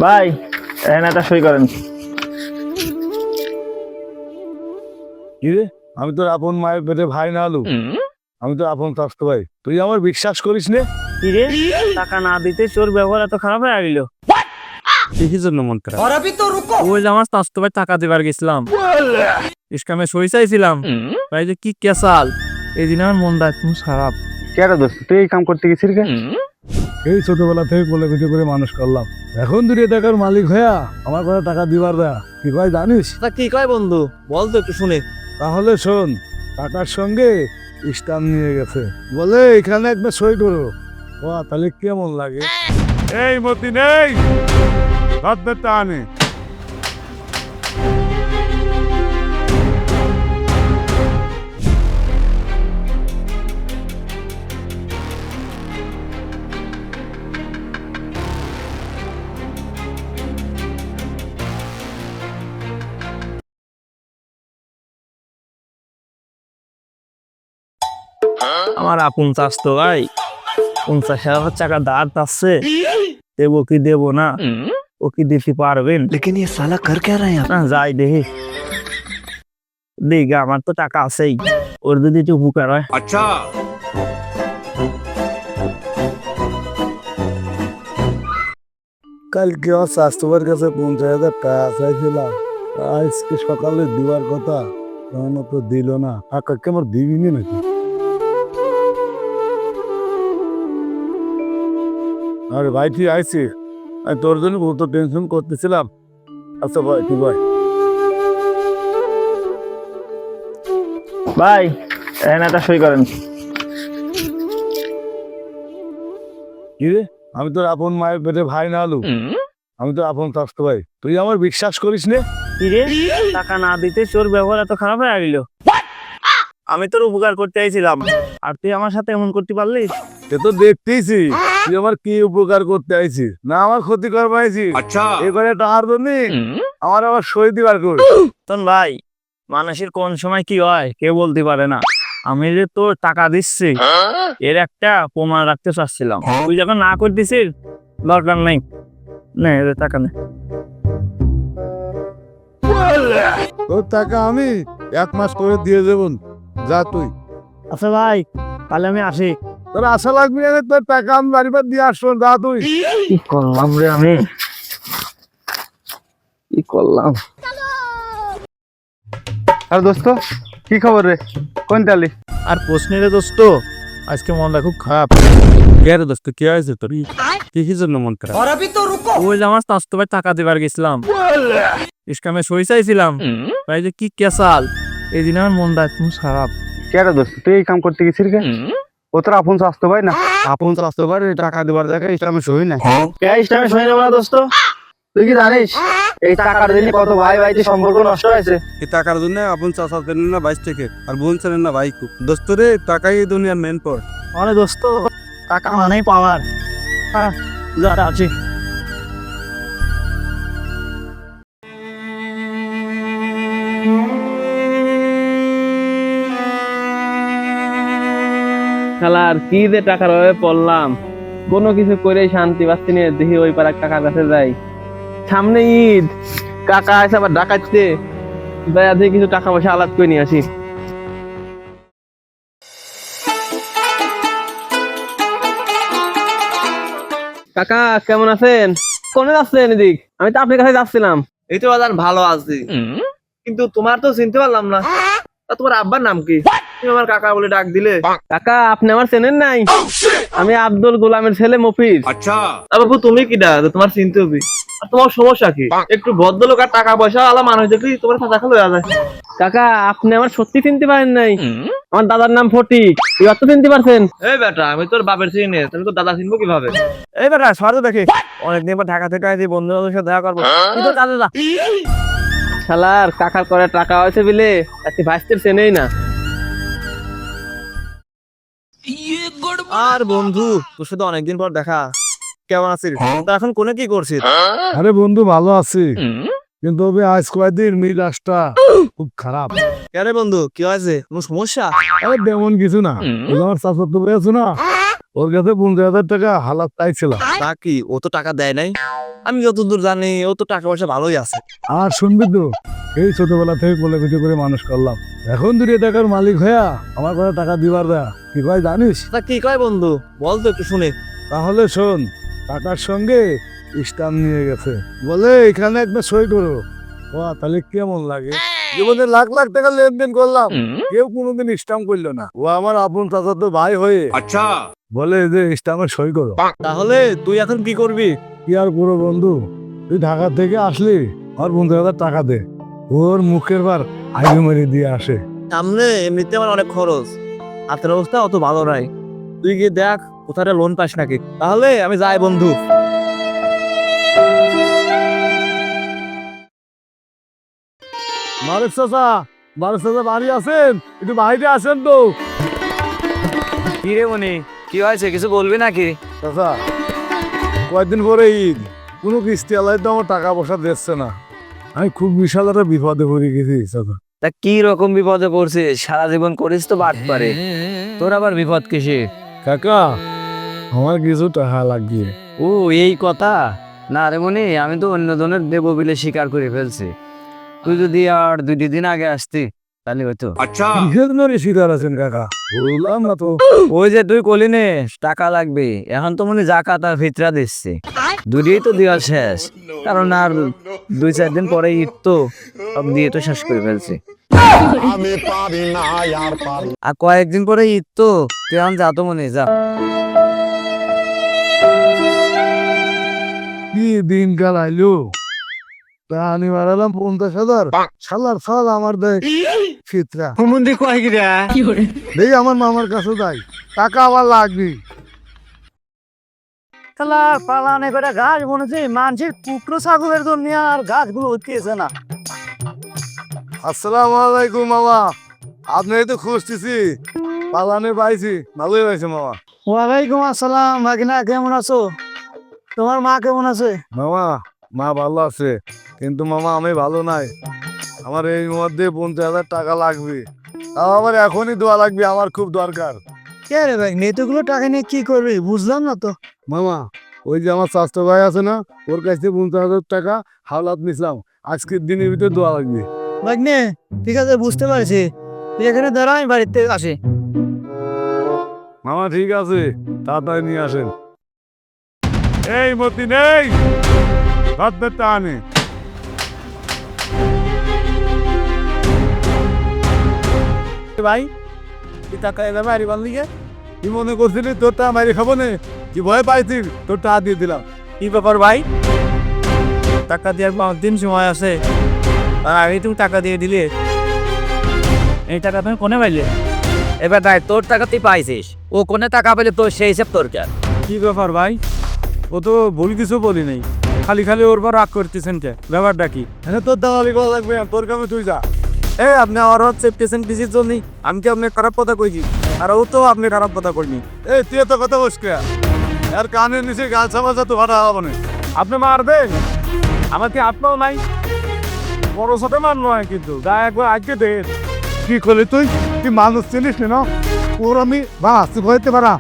ভাই এখানে একটা সই করেন। কি রে, আমি তোর আপন মায়ের পেটে ভাই না আলু, আমি তোর আপন স্বাস্থ্য ভাই, তুই আমার বিশ্বাস করিস নে? কি রে, টাকা না দিতে তোর ব্যবহার এত খারাপ হয়ে গেল? কিসের জন্য মন খারাপ? ওই যে আমার স্বাস্থ্য ভাই টাকা দিবার গেছিলাম, ইসকামে সই চাইছিলাম, ভাই যে কি কেসাল, এই দিন আমার মনটা একদম খারাপ। কেরে দোস্ত, তুই এই কাম করতে গেছিস কে? এই ছোটবেলা থেকে কোলে পিঠে করে মানুষ করলাম, এখন 2 টাকার মালিক হইয়া আমার কথা টাকা দিবার দেয়া কি ভাই জানিস? তা কি কয় বন্ধু, বল তো একটু শুনে। তাহলে শোন, টাকার সঙ্গে স্টাম্প নিয়ে গেছে, বলে এখানে একবার সই করো। ও তাহলে কেমন লাগে? এই মতি নেই আনে আমার আপন স্বাস্থ্য ভাই 50,000 টাকা দাঁড় আছে, দেবো কি দেবো না, ও কি দিতে পারবেন? लेकिन ये साला कर क्या रहा है यहाँ? না যাই দেখি, দেখ আমার তো টাকা আছেই, ওর যদি একটু উপকার হয়। কালকে আমার স্বাস্থ্যবার কাছে 50,000 টাকা চাইছিলাম, আজকে সকালে দিবার কথা, তখন তো দিল না। টাকা আমার দিবিনি নাকি? আরে ভাই তুই আইসি, আমি তোর জন্য বহুত টেনশন করতেছিলাম। আচ্ছা ভাই তুই ভাই, ভাই এখানে একটা সই করেন। কি রে, আমি তোর আপন মায়ের পেটে ভাই না আলু, আমি তোর আপন স্বাস্থ্য ভাই, তুই আমার বিশ্বাস করিস নে? কি রে, টাকা না দিতে তোর ব্যবহার এত খারাপ হয়ে গেল? আমি তোর উপকার করতে চাইছিলাম, আর তুই আমার সাথে এমন করতে পারলি? এ তো দেখতেইছি তুই আমার কি উপকার করতে আইছিস, না আমার ক্ষতি করবা আইছিস। এবারে টাকার জন্য আমার আবার সই দিবার কর। তখন ভাই, মানুষের কোন সময় কি হয় কেউ বলতে পারে না। আমি যে তোর টাকা দিচ্ছি এর একটা প্রমাণ রাখতে চাচ্ছিলাম, তুই যখন না করতেছিস দরকার নেই, নে এদের টাকা নে। তোর টাকা আমি 1 মাস করে দিয়ে দেবো, যা তুই। আচ্ছা ভাই, তাহলে আমি আসি। তোর আশা লাগবে না, তোর টাকা আমি বাড়ি পর দিয়ে আসবো, যা তুই। কি করলাম রে আমি, কি করলাম? আর দোস্ত কি খবর রে, কোন তালি? আর প্রশ্নের দোস্ত, আজকে মনটা খুব খারাপ। কে রে দোস্ত, কি হয়েছে তোর? কি জন্য মন খারাপ? ওই যে আমার স্বাস্থ্য ভাই টাকা দিবার গেছিলাম, ইসকামে সই চাইছিলাম, ভাই যে কি কেসাল, এই দিন আমার মনটা একদম খারাপ। কেরে দোস্ত, তুই এই কাম করতে গেছিস কে? ও তোর আপন স্বাস্থ্য ভাই না? আপন স্বাস্থ্য ভাই টাকা দেবার জায়গায় ইসলামে সই নাই। কে ইসলামে সই নেবো না দোস্ত? তুই কি জানিস এই টাকার জন্য কত ভাই ভাইতে সম্পর্ক নষ্ট হয়েছে? এই টাকার জন্য আপন চাষা দেন না 22 থেকে, আর বোন ছিলেন না ভাই। দোস্ত রে, টাকাই এই দুনিয়ার মেন পর। মানে দোস্ত, টাকা মানেই পাওয়ার। হ্যাঁ, যারা আছে শালার কি যে টাকার অভাবে পড়লাম, কোনো কিছু করে শান্তি পাচ্ছি না। দেখি ওই পাড়ার কাকার কাছে যাই, সামনে ঈদ, কাকা এসে আবার ডাকাচ্ছে, যাই দেখি কিছু টাকা পয়সা আলাদ করে নিয়ে আসি। কাকা কেমন আছেন? কোনে যাচ্ছেন এদিক? আমি তো আপনার কাছে যাচ্ছিলাম। এই তো বাজান ভালো আছি, কিন্তু তোমার তো চিনতে পারলাম না। তা তোমার আব্বার নাম কি? তুমি আমার কাকা বলে ডাক দিলে। কাকা আপনি আমার চেনেন নাই? আমি আব্দুল গোলামের ছেলে মফিজ। তা বাবু তুমি কি ডাক, তোমার চিনতে হবে। আর তোমার সমস্যা কি? একটু ভদ্রলোক আর টাকা পয়সা আলা মানুষ দেখলি তোমার কথা খালো হয়ে যায়। কাকা আপনি আমার সত্যি চিনতে পারেন নাই? আমার দাদার নাম ফটিক, এবার তো চিনতে পারছেন? এই বেটা, আমি তোর বাপের চিনি, তুমি তো দাদা চিনবো কিভাবে? এই বেটা সরো দেখি, অনেকদিন পর ঢাকা থেকে আইছি, বন্ধু বান্ধবের সাথে দেখা করবো। তুই তো কাজে যা। শালার কাকার করে টাকা হয়েছে বিলে আজকে ভাইস্তের চেনেই না। আর বন্ধু, তোর সাথে অনেকদিন পর দেখা, কেমন আছিস? তা এখন কোনে কি করছিস? আরে বন্ধু ভালো আছি, কিন্তু আজ কয়েকদিন মিজাজটা খুব খারাপ। কেন বন্ধু, কি হয়েছে? কোনো সমস্যা? আরে তেমন কিছু না, ওই যে আমার চাচাতো ভাই আছে না, ওর কাছে 50,000 টাকা হালাত চাইছিলাম। তা কি ও তো টাকা দেয় নাই? আমি যতদূর জানি ও তো টাকা পয়সা ভালোই আছে। আর শুনবি তো, এই ছোটবেলা থেকে কোলে পিঠে করে মানুষ করলাম, এখন 2 টাকার মালিক হইয়া আমার কথা টাকা দিবার দেয়া কি ভাই জানিস? তা কি কয় বন্ধু, বল তো একটু শুনে। তাহলে শোন, টাকার সঙ্গে স্টাম্প নিয়ে গেছে, বলে এখানে একবার সই করো। তাহলে কেমন লাগে? জীবনে লাখ লাখ টাকা লেনদেন করলাম, কেউ কোনোদিন স্টাম্প করলো না। ও আমার আপন চাচাতো ভাই হয়ে বলে যে স্টাম্পে সই করো। তাহলে তুই এখন কি করবি? কি আর করো বন্ধু, তুই ঢাকা থেকে আসলি, আর 50,000 টাকা দে, ওর মুখের বার আইডি মারি দিয়ে আসে। সামনে এমনিতে আমার অনেক খরচ, হাতের অবস্থা অত ভালো নাই, তুই গিয়ে দেখ কোথায় লোন পাস নাকি। তাহলে আমি যাই বন্ধু। মারেক চাচা, মারেক চাচা বাড়ি আছেন? একটু বাইরে আসেন তো। কি রে মনি, কি হয়েছে, কিছু বলবি নাকি? চাচা, কয়েকদিন পরে ঈদ, কোনো কিস্তি আলাই তো আমার টাকা পয়সা দিচ্ছে না, আমি খুব বিশাল একটা বিপদে পড়ে গেছি চাচা। তা কি রকম বিপদে পড়ছিস? সারা জীবন করিস তো বাট পারে, তোর আবার বিপদ কিসে? কাকা, আমার কিছু টাকা লাগবে। ও এই কথা না রে মনি, আমি তো অন্য জনের দেবো বলে স্বীকার করে ফেলছি। তুই যদি আর 2 দিন আগে আসতি তাহলে হয়তো। কিসের জন্য শিকার আছেন কাকা, বললাম না তো। ওই যে তুই কলি নে টাকা লাগবে, এখন তো মনে জাকাত আর ফিতরা দিচ্ছে, দুটোই তো দেওয়া শেষ, কারণ আর 2-4 দিন পরে ঈদ, তো সব দিয়ে তো শেষ করে ফেলছি। আর কয়েকদিন পরে ঈদ, তো তুই এখন যা তো মনে যা। কি দিন কাল আইলো, তা আমি মারালাম 50,000, শালার ফাল আমার দেয় ফিতরা। দেখি আমার মামার কাছে যাই, টাকা আবার লাগবে। খেলার পালানে করে গাছ বনেছে, মানুষের কুকুর ছাগলের জন্য আর গাছগুলো উঠতেছে না। আসসালামু আলাইকুম মামা, আপনি তো খুঁজতেছি, পালানে পাইছি, ভালোই পাইছে মামা। ওয়ালাইকুম আসসালাম ভাগিনা, কেমন আছো? তোমার মা কেমন আছে? মামা, মা ভালো আছে, কিন্তু মামা আমি ভালো নাই, আমার এই মধ্যে 50,000 টাকা লাগবে, তাও আমার এখনই দোয়া লাগবে, আমার খুব দরকার। কে রে ভাই, এতগুলো টাকা নিয়ে কি করবি বুঝলাম না তো। মামা, ওই যে আমার স্বাস্থ্য ভাই আছে না, ওর কাছ থেকে 50,000 টাকা হাওলাত নিছিলাম, আজকের দিনের ভিতরে দোয়া লাগবে। ভাগ্নে ঠিক আছে, বুঝতে পারছি, তুই এখানে দাঁড়া, আমি বাড়িতে আসি। মামা ঠিক আছে, তাড়াতাড়ি নিয়ে আসেন। এই মতি নেই, ভাত বেড়তে আনে। ভাই তুই টাকা এনে বাড়ি বানলি গে? কি মনে করছিলি তোর টা মারি খাবো না? কি ভয় পাইছি, তোর টাকা দিয়ে দিলাম। কি ব্যাপার ভাই, টাকা দেওয়ার 5 দিন সময় আছে, আর আগে তুমি টাকা দিয়ে দিলে, এই টাকা তুমি কোনে পাইলে? এবার দেখ, তোর টাকা তুই পাইছিস, ও কোনে টাকা পেলে তোর সেই হিসাব তোর কে? কি ব্যাপার ভাই, ও তো ভুল কিছু বলি নাই, খালি খালি ওর পর রাগ করতেছেন কে, ব্যাপারটা কি? হ্যাঁ তোর দালালি করা লাগবে না, তোর কামে তুই যা। আপনি আমার চেপতেছেন পিসির জন্য, আমি কি আপনি খারাপ কথা কইছি? আর ও তো আপনি খারাপ কথা কইনি। এই তুই তো কথা বস কে, আর কানের নিচে গাল সামাজা তো ভাড়া হবো না। আপনি মারবেন, আমার কি আত্মাও নাই, বড় সাথে মান নয়, কিন্তু গা একবার আজকে দে। কি করলি তুই? তুই মানুষ চিনিস না, ওর আমি বা আসতে ভয়তে পারা